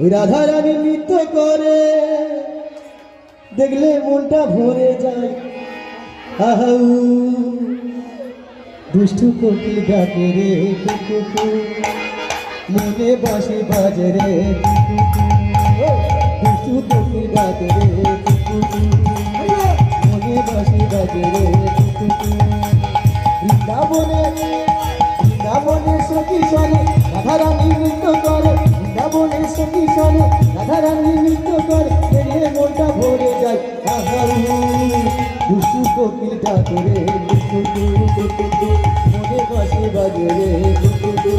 ওই রাধারানী নৃত্য করে দেখলে মনটা ভরে যায়। আহাউ দুষ্টু কোকিল ডাকে রে কুকু, মনে বাঁশি বাজে রে দুষ্টু কোকিল ডাকে রে কুকু, মনে বাঁশি বাজে রে কুকু। বৃন্দাবনে সখী শোনে রাধারানী নৃত্য করে, বৃন্দাবনে সখী শোনে রাধারানী নৃত্য করে, দেখলে মনটা ভরে যায়। দুষ্টু কোকিল ডাকে রে কুকু, মনে বাঁশি বাজে রে কুকু।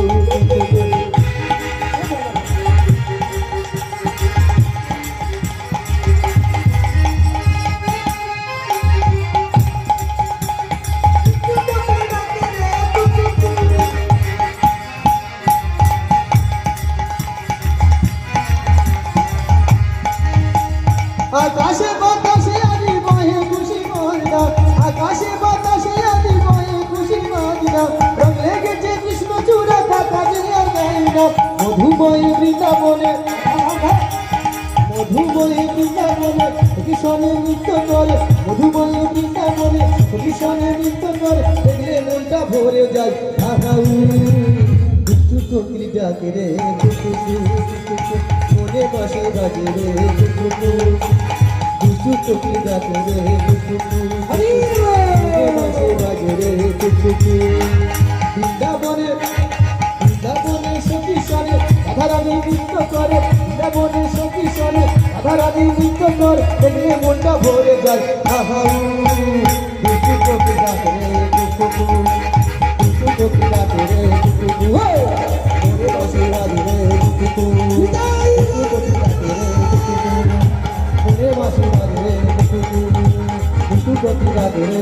আকাশে বাতাসে আদি বহে খুশি মন্দ, আকাশে বাতাসে আদি বহে খুশি মন্দ, রং লেগেছে কৃষ্ণ চূড়া থাকা জেলার গাইনা। মধুময় বৃন্দাবনে কৃষ্ণে নৃত্য করে, মধুময় বৃন্দাবনে কৃষ্ণে নৃত্য করে, দেখলে মনটা ভরে যায়। দুষ্টু কোকিল ডাকে রে মনে বাঁশি বাজে রে দুষ্টু কোকিল ডাকে রে মনে বাঁশি বাজে রে। বৃন্দাবনে সখী শোনে রাধারানী নৃত্য করে, বৃন্দাবনে সখী শোনে রাধারানী নৃত্য করে, দেখলে মনটা ভরে যায়। দুষ্টু কোকিল ডাকে রে দুষ্টু কোকিল ডাকে রে মনে বাঁশি বাজে রে মনে বাঁশি বাজে রে দুষ্টু কোকিল ডাকে রে।